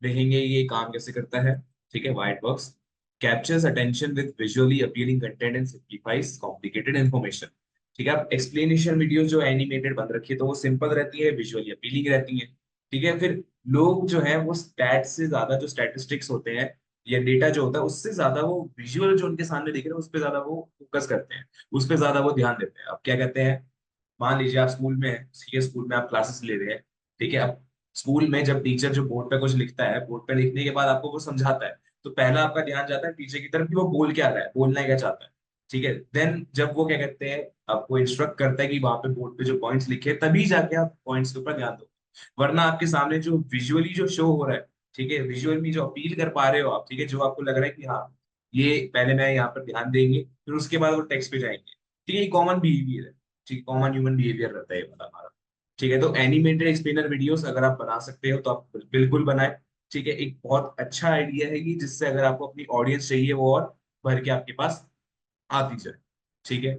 देखेंगे ये काम कैसे करता है। ठीक है, white box captures attention with visually appealing content and simplifies complicated information. ठीक है, अब एक्सप्लेनेशन वीडियो जो एनिमेटेड बन रखी है तो वो सिंपल रहती है, विजुअली अपीलिंग रहती है। ठीक है, फिर लोग जो है वो स्टैट से ज्यादा, जो स्टैटिस्टिक्स होते हैं या डेटा जो होता है उससे ज्यादा वो विजुअल जो उनके सामने दिख रहे हैं उस पर ज्यादा वो फोकस करते हैं, उस पर ज्यादा वो ध्यान देते हैं। अब क्या कहते हैं, मान लीजिए आप स्कूल में हैं, ठीक है, स्कूल में आप क्लासेस ले रहे हैं। ठीक है, अब स्कूल में जब टीचर जो बोर्ड पे कुछ लिखता है, बोर्ड पे लिखने के बाद आपको वो समझाता है, तो पहला आपका ध्यान जाता है टीचर की तरफ कि वो बोल क्या रहा है, बोलना क्या चाहता है। ठीक है, देन जब वो क्या कहते हैं आपको इंस्ट्रक्ट करता है कि वहां पे बोर्ड पे जो पॉइंट्स लिखे हैं, तभी जाके आप पॉइंट्स के ऊपर ध्यान दो। वरना आपके सामने जो विजुअली जो शो हो रहा है, ठीक है, विजुअल में जो अपील कर पा रहे हो आप, ठीक है, जो आपको लग रहा है कि हाँ ये पहले मैं यहाँ पर ध्यान देंगे, फिर उसके बाद वो टेक्स्ट पे जाएंगे। ठीक है, ये कॉमन बिहेवियर है। ठीक, कॉमन ह्यूमन बिहेवियर रहता है ये वाला हमारा। ठीक है, तो एनिमेटेड एक्सप्लेनर वीडियोस अगर आप बना सकते हो तो आप बिल्कुल बनाए। ठीक है, एक बहुत अच्छा आइडिया है ये, जिससे अगर आपको अपनी ऑडियंस चाहिए वो और भर के आपके पास आती जाए। ठीक है,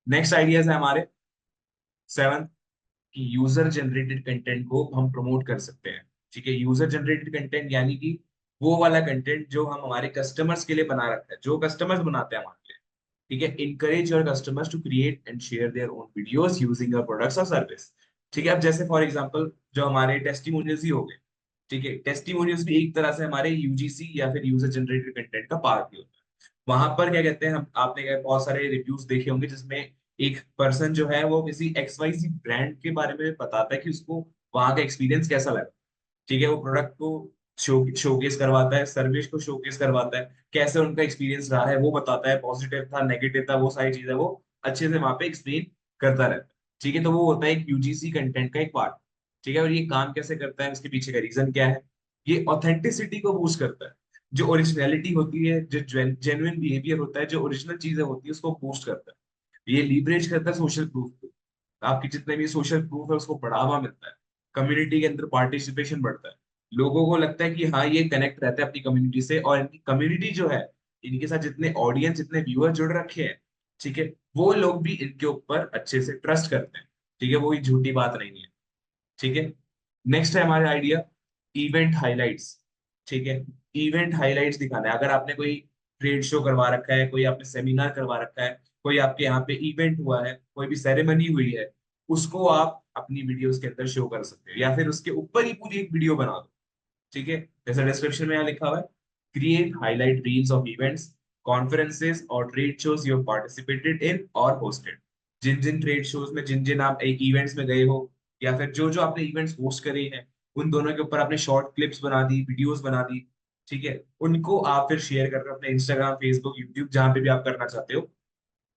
नेक्स्ट आइडियाज है हमारे 7 कि यूजर जनरेटेड कंटेंट को हम प्रमोट कर सकते हैं। ठीक है, यूजर जनरेटेड कंटेंट यानी कि वो वाला कंटेंट जो हम हमारे कस्टमर्स के लिए बना रखते हैं, जो कस्टमर्स बनाते हैं हमारे लिए। ठीक है, encourage your customers to create and share their own videos using your products और सर्विस। ठीक है, अब जैसे फॉर एग्जांपल जो हमारे टेस्टिमोनियल्स ही हो गए। ठीक है, टेस्टिमोनियल्स भी एक तरह से हमारे यूजीसी या फिर यूजर जनरेटेड कंटेंट का पार्ट ही होता है। वहां पर क्या कहते हैं, हम आपने बहुत सारे रिव्यूज देखे होंगे जिसमें एक पर्सन जो है वो किसी एक्स वाई जी ब्रांड के बारे में बताता है कि उसको वहां का एक्सपीरियंस कैसा लगा। ठीक है, वो प्रोडक्ट को शोकेस करवाता है, सर्विस को शोकेस करवाता है, कैसे उनका एक्सपीरियंस रहा है वो बताता है, पॉजिटिव था नेगेटिव था वो सारी चीजें वो अच्छे से वहां पे एक्सप्लेन करता रहता है। ठीक है, तो वो होता है एक यूजीसी कंटेंट का एक पार्ट। ठीक है, और ये काम कैसे करता है, उसके पीछे का रीजन क्या है, ये ऑथेंटिसिटी को बूस्ट करता है। जो ओरिजिनलिटी होती है, जो जेन्युइन बिहेवियर होता है, जो ओरिजिनल चीजें होती है उसको बूस्ट करता है। ये लीवरेज करता है सोशल प्रूफ को। आपके जितने भी सोशल प्रूफ है उसको बढ़ावा मिलता है, कम्युनिटी के अंदर पार्टिसिपेशन बढ़ता है। लोगों को लगता है कि हाँ ये कनेक्ट रहते हैं अपनी कम्युनिटी से, और इनकी कम्युनिटी जो है, इनके साथ जितने ऑडियंस जितने व्यूअर जुड़ रखे हैं, ठीक है, वो लोग भी इनके ऊपर अच्छे से ट्रस्ट करते हैं। ठीक है, वो ही झूठी बात नहीं है। ठीक है, नेक्स्ट है हमारे आइडिया इवेंट हाइलाइट्स। ठीक है, इवेंट हाइलाइट्स दिखाना है। अगर आपने कोई ट्रेड शो करवा रखा है, कोई आपने सेमिनार करवा रखा है, कोई आपके यहाँ पे इवेंट हुआ है, कोई भी सेरेमनी हुई है, उसको आप अपनी वीडियोस के अंदर शो कर सकते हो, या फिर उसके ऊपर ही पूरी एक वीडियो बना दो। ठीक है, जैसा डिस्क्रिप्शन में यहाँ लिखा हुआ है, create highlight reels of events, conferences और trade shows you participated in और होस्टेड। जिन जिन ट्रेड शोज में, जिन जिन आप एक इवेंट्स में गए हो, या फिर जो जो आपने इवेंट्स होस्ट करे हैं, उन दोनों के ऊपर आपने शॉर्ट क्लिप्स बना दी, वीडियोस बना दी। ठीक है, उनको आप फिर शेयर कर रहे हो अपने इंस्टाग्राम, फेसबुक, यूट्यूब, जहां पे भी आप करना चाहते हो।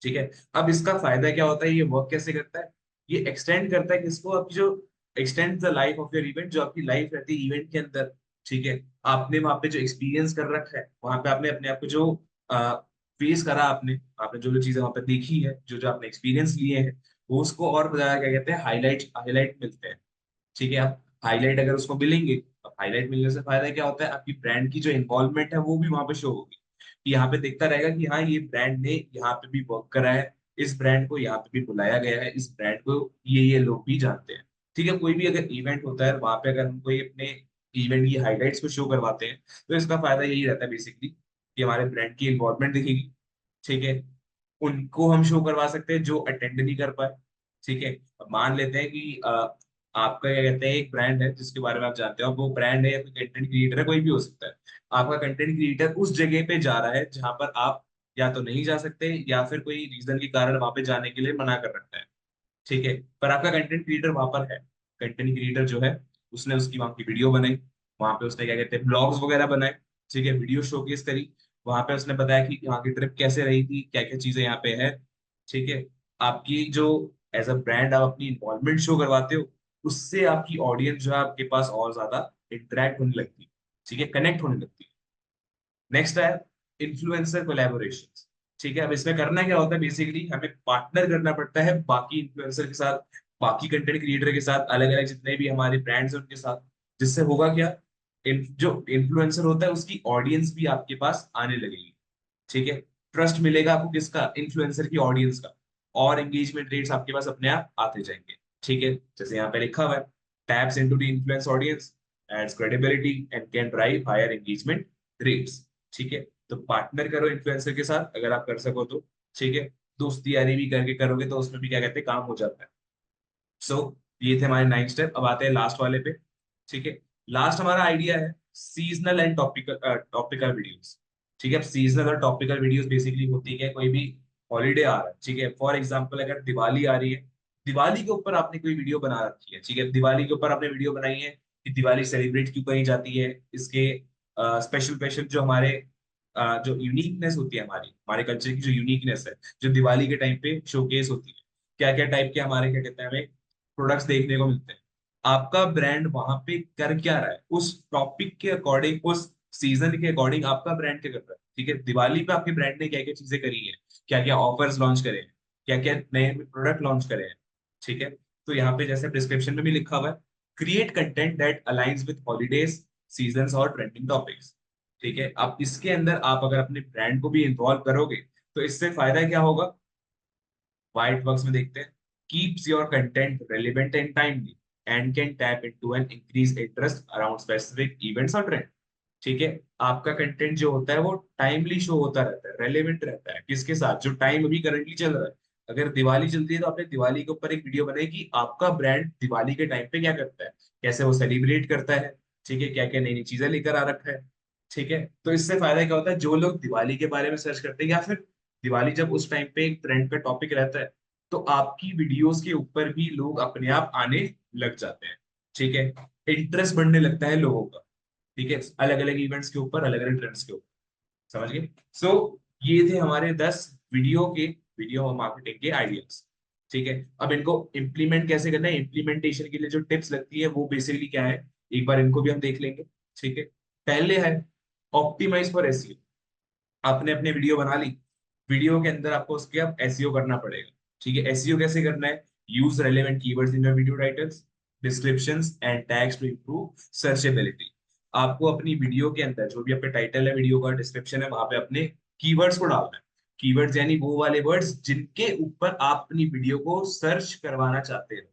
ठीक है, अब इसका फायदा क्या होता है, ये वर्क कैसे करता है, ये एक्सटेंड करता है किसको, आपकी जो extend the life of your event, जो आपकी लाइफ रहती है इवेंट के अंदर। ठीक है, आपने वहां पे जो एक्सपीरियंस कर रखा है, वहां पे आपने अपने आप को जो फेस करा, आपने आपने जो जो चीजें वहां पे देखी है, जो जो आपने एक्सपीरियंस लिए हैं, वो उसको और ज्यादा क्या कहते हैं, हाईलाइट हाईलाइट मिलते हैं। ठीक है, आप हाईलाइट अगर उसको मिलेंगे, अब हाईलाइट मिलने से फायदा क्या होता है, आपकी ब्रांड की जो इन्वॉल्वमेंट है वो भी वहां पे शो होगी। कि यहाँ पे देखता रहेगा कि हाँ ये ब्रांड ने यहाँ पे भी वर्क करा है, इस ब्रांड को यहाँ पे भी बुलाया गया है, इस ब्रांड को ये लोग भी जानते हैं। ठीक है, कोई भी अगर इवेंट होता है वहां पे अगर हम कोई अपने इवेंट की हाईलाइट्स को शो करवाते हैं, तो इसका फायदा यही रहता है बेसिकली कि हमारे ब्रांड की इन्वॉल्वमेंट दिखेगी। ठीक है, उनको हम शो करवा सकते हैं जो अटेंड नहीं कर पाए। ठीक है, अब मान लेते हैं कि आपका क्या कहते हैं एक ब्रांड है जिसके बारे में आप जानते हो, अब वो ब्रांड है या कोई कंटेंट क्रिएटर है, कोई भी हो सकता है। आपका कंटेंट क्रिएटर उस जगह पे जा रहा है जहां पर आप या तो नहीं जा सकते, या फिर कोई रीजन के कारण वहां पे जाने के लिए मना कर रखा है। ठीक है, पर आपका कंटेंट क्रिएटर वहां पर है। कंटेंट क्रिएटर जो है उसने उसकी वहां की वीडियो बनाई, वहां पे उसने क्या कहते हैं ब्लॉग्स वगैरह बनाए। ठीक है, वीडियो शोकेस करी, वहां पे उसने बताया कि यहाँ की ट्रिप कैसे रही थी, क्या क्या चीजें यहाँ पे है। ठीक है, आपकी जो एज अ ब्रांड आप अपनी इन्वॉल्वमेंट शो करवाते हो, उससे आपकी ऑडियंस जो है आपके पास और ज्यादा इंटरेक्ट होने लगती है। ठीक है, कनेक्ट होने लगती है। नेक्स्ट है इन्फ्लुएंसर कोलैबोरेशन। ठीक है, अब इसमें करना क्या होता है, बेसिकली हमें पार्टनर करना पड़ता है बाकी इन्फ्लुएंसर के साथ, बाकी कंटेंट क्रिएटर के साथ, अलग अलग जितने भी हमारे ब्रांड्स हैं उनके साथ। जिससे होगा क्या, जो इन्फ्लुएंसर होता है उसकी ऑडियंस भी आपके पास आने लगेगी। ठीक है, ट्रस्ट मिलेगा आपको किसका, इन्फ्लुएंसर की ऑडियंस का, और एंगेजमेंट रेट्स आपके पास अपने आप आते जाएंगे। ठीक है, जैसे यहाँ पे लिखा हुआ है, taps into the influence audience, adds credibility and can drive higher engagement rates. ठीक है, तो पार्टनर करो इन्फ्लुएंसर के साथ अगर आप कर सको तो। ठीक है, दोस्ती यारी भी करके करोगे तो उसमें भी क्या कहते हैं काम हो जाता है। सो ये थे हमारे 9 स्टेप। अब आते हैं लास्ट वाले पे। ठीक है, लास्ट हमारा आइडिया है seasonal and topical topical videos. ठीक है, अब सीजनल और टॉपिकल वीडियोस बेसिकली होती है कोई भी हॉलीडे आ रहा है, ठीक है, फॉर एग्जांपल अगर दिवाली आ रही है, दिवाली के ऊपर आपने कोई वीडियो बना रखी है, ठीक है, दिवाली के ऊपर आपने वीडियो बनाई है कि दिवाली सेलिब्रेट क्यों करी जाती है, इसके स्पेशल स्पेशल जो हमारे जो यूनिकनेस होती है, हमारी हमारे कल्चर की जो यूनिकनेस है, जो दिवाली के टाइम पे शोकेस होती है, क्या क्या टाइप के हमारे क्या कहते हैं हमें प्रोडक्ट्स देखने को मिलते हैं, आपका ब्रांड वहां पे कर क्या रहा है उस टॉपिक के अकॉर्डिंग, उस सीजन के अकॉर्डिंग आपका ब्रांड क्या कर रहा है। ठीक है, दिवाली पे आपके ब्रांड ने क्या क्या चीजें करी है, क्या क्या ऑफर्स लॉन्च करे हैं, क्या क्या नए प्रोडक्ट लॉन्च करे हैं। ठीक है, तो यहाँ पे जैसे डिस्क्रिप्शन में भी लिखा हुआ है, create content that aligns with holidays, season और ट्रेंडिंग टॉपिक्स। ठीक है, अब इसके अंदर आप अगर अपने ब्रांड को भी इन्वॉल्व करोगे तो इससे फायदा क्या होगा, वाइट बॉक्स में देखते हैं, keeps your content relevant and timely and can tap into an increased interest around specific events or trend। ठीक है, आपका कंटेंट जो होता है वो टाइमली शो होता रहता है, रेलेवेंट रहता है किसके साथ, जो टाइम अभी करंटली चल रहा है। अगर दिवाली चलती है तो आपने दिवाली के ऊपर एक वीडियो बनाई कि आपका ब्रांड दिवाली के टाइम पे क्या करता है, कैसे वो सेलिब्रेट करता है। ठीक है, क्या क्या नई नई चीजें लेकर आ रखा है। ठीक है, तो इससे फायदा क्या होता है, जो लोग दिवाली के बारे में सर्च करते हैं या फिर दिवाली जब उस टाइम पे एक ट्रेंड पे टॉपिक रहता है, तो आपकी वीडियोस के ऊपर भी लोग अपने आप आने लग जाते हैं। ठीक है, इंटरेस्ट बढ़ने लगता है लोगों का। ठीक है, अलग अलग इवेंट्स के ऊपर, अलग अलग ट्रेंड्स के ऊपर। समझ गए। सो ये थे हमारे 10 वीडियो मार्केटिंग के आइडियाज। ठीक है, अब इनको इम्प्लीमेंट कैसे करना है, इम्प्लीमेंटेशन के लिए जो टिप्स लगती है वो बेसिकली क्या है, एक बार इनको भी हम देख लेंगे। ठीक है, पहले है ऑप्टिमाइज फॉर एसईओ। आपने अपने वीडियो बना ली, वीडियो के अंदर आपको उसके अब एसईओ करना पड़ेगा। ठीक है, एसईओ कैसे करना है, use relevant keywords in your video titles, descriptions and tags to improve searchability. आपको अपनी वीडियो के अंदर जो भी आपका टाइटल है, वीडियो का डिस्क्रिप्शन है, वहां पे अपने कीवर्ड्स को डालना है। कीवर्ड्स यानी वो वाले वर्ड्स जिनके ऊपर आप अपनी वीडियो को सर्च करवाना चाहते हो।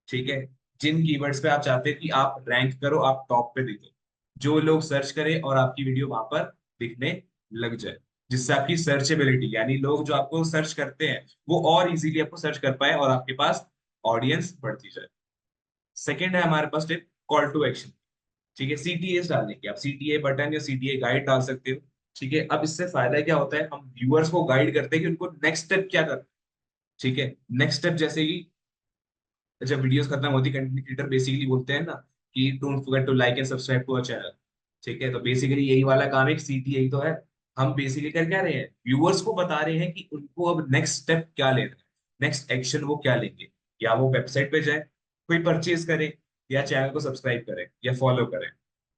ठीक है, जिन कीवर्ड्स पे आप चाहते हैं कि आप रैंक करो, आप टॉप पे दिखो, जो लोग सर्च करें और आपकी वीडियो वहां पर दिखने लग जाए, जिससे आपकी सर्चेबिलिटी यानी लोग जो आपको सर्च करते हैं वो और इजीली आपको सर्च कर पाए और आपके पास ऑडियंस बढ़ती जाए। सेकेंड है हमारे पास टिप, कॉल टू एक्शन। ठीक है, सीटीएस डालने की, आप सीटीए बटन या सीटीए गाइड डाल सकते हो। ठीक है, अब इससे फायदा क्या होता है, हम व्यूअर्स को गाइड करते हैं कि उनको नेक्स्ट स्टेप क्या करना है। ठीक है, नेक्स्ट स्टेप जैसे कि जब वीडियोस खत्म होती, कंटेंट क्रिएटर बेसिकली बोलते हैं ना कि don't forget to like and subscribe to our channel. ठीक है, तो बेसिकली यही वाला काम एक सीटी यही तो है। हम बेसिकली कर क्या रहे हैं, व्यूअर्स को बता रहे हैं कि उनको अब नेक्स्ट स्टेप क्या लेना है, नेक्स्ट एक्शन वो क्या लेंगे। या वो वेबसाइट पे जाए, कोई परचेज करे, या चैनल को सब्सक्राइब करें या फॉलो करें।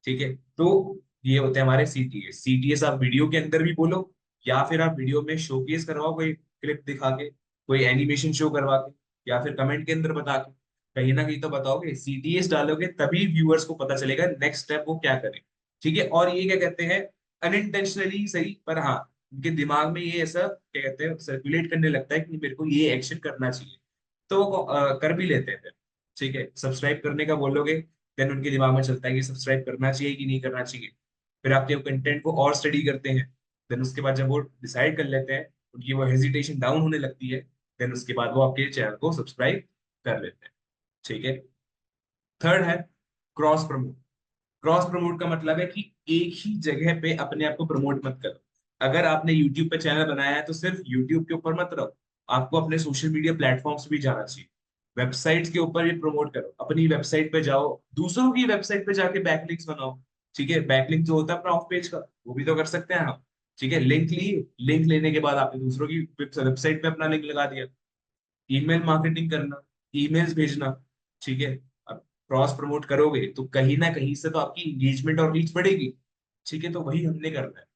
ठीक है, तो ये होते हैं हमारे सीटीएस। सीटीएस आप वीडियो के अंदर भी बोलो या फिर आप वीडियो में शोकेस करवाओ, कोई क्लिप दिखा के, कोई एनिमेशन शो करवा के, या फिर कमेंट के अंदर बता के, कहीं ना कहीं तो बताओगे, सीटीएस डालोगे तभी व्यूअर्स को पता चलेगा नेक्स्ट स्टेप वो क्या करें। ठीक है, और ये क्या कहते हैं, अनइंटेंशनली सही पर हाँ, उनके दिमाग में ये ऐसा क्या कहते हैं सर्कुलेट करने लगता है कि मेरे को ये एक्शन करना चाहिए, तो वो कर भी लेते हैं फिर। ठीक है, सब्सक्राइब करने का बोलोगे, देन उनके दिमाग में चलता है कि सब्सक्राइब करना चाहिए कि नहीं करना चाहिए। फिर आपके कंटेंट को और स्टडी करते हैं, देन उसके बाद जब वो डिसाइड कर लेते हैं, उनकी वो हेजिटेशन डाउन होने लगती है, देन उसके बाद वो आपके चैनल को सब्सक्राइब कर लेते हैं। ठीक है, थर्ड है क्रॉस प्रमोट। क्रॉस प्रमोट का मतलब है कि एक ही जगह पे अपने आप को प्रमोट मत करो। अगर आपने यूट्यूब पे चैनल बनाया है तो सिर्फ यूट्यूब के ऊपर मत रहो, आपको अपने सोशल मीडिया प्लेटफॉर्म्स भी जाना चाहिए। वेबसाइट्स के ऊपर भी प्रमोट करो, अपनी वेबसाइट पे जाओ, दूसरों की वेबसाइट पे जाके बैकलिंक्स बनाओ। ठीक है, बैकलिंक जो होता है अपना ऑफ पेज का, वो भी तो कर सकते हैं हम। ठीक है, लिंक लिए, लिंक लेने के बाद आपने दूसरों की वेबसाइट पे अपना लिंक लगा दिया। ईमेल मार्केटिंग करना, ईमेल्स भेजना। ठीक है, अब क्रॉस प्रमोट करोगे तो कहीं ना कहीं से तो आपकी इंगेजमेंट और रीच बढ़ेगी। ठीक है, तो वही हमने करना है।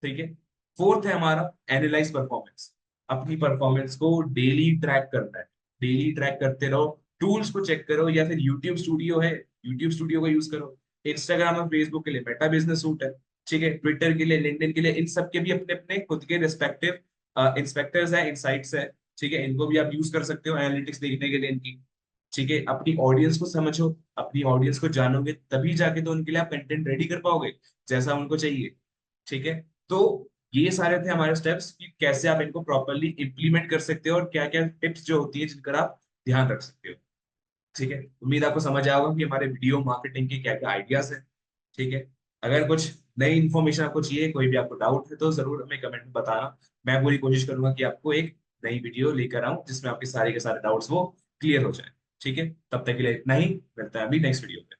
ठीक है, फोर्थ है हमारा एनालाइज परफॉर्मेंस। अपनी परफॉर्मेंस को डेली ट्रैक करना है, डेली ट्रैक करते रहो, टूल्स को चेक करो, या फिर यूट्यूब स्टूडियो है, यूट्यूब स्टूडियो का यूज करो। इंस्टाग्राम और फेसबुक के लिए मेटा बिजनेस सूट है। ठीक है, ट्विटर के लिए, लिंक्डइन के लिए, इन सब के भी अपने अपने खुद के रिस्पेक्टिव इंस्पेक्टर्स है, इनसाइट्स है। ठीक है, इनको भी आप यूज कर सकते हो एनालिटिक्स देखने के लिए इनकी। ठीक है, अपनी ऑडियंस को समझो, अपनी ऑडियंस को जानोगे तभी जाके तो उनके लिए आप कंटेंट रेडी कर पाओगे जैसा उनको चाहिए। ठीक है, तो ये सारे थे हमारे स्टेप्स कि कैसे आप इनको प्रॉपरली इंप्लीमेंट कर सकते हो और क्या क्या टिप्स जो होती है जिनका आप ध्यान रख सकते हो। ठीक है, उम्मीद आपको समझ आया होगा कि हमारे वीडियो मार्केटिंग के क्या क्या आइडियाज हैं। ठीक है, अगर कुछ नई इन्फॉर्मेशन आपको चाहिए, कोई भी आपको डाउट है तो जरूर हमें कमेंट में बताना। मैं पूरी कोशिश करूंगा कि आपको एक नई वीडियो लेकर आऊं जिसमें आपके सारे के सारे डाउट्स वो क्लियर हो जाए। ठीक है, तब तक के लिए इतना ही, मिलता है अभी नेक्स्ट वीडियो में।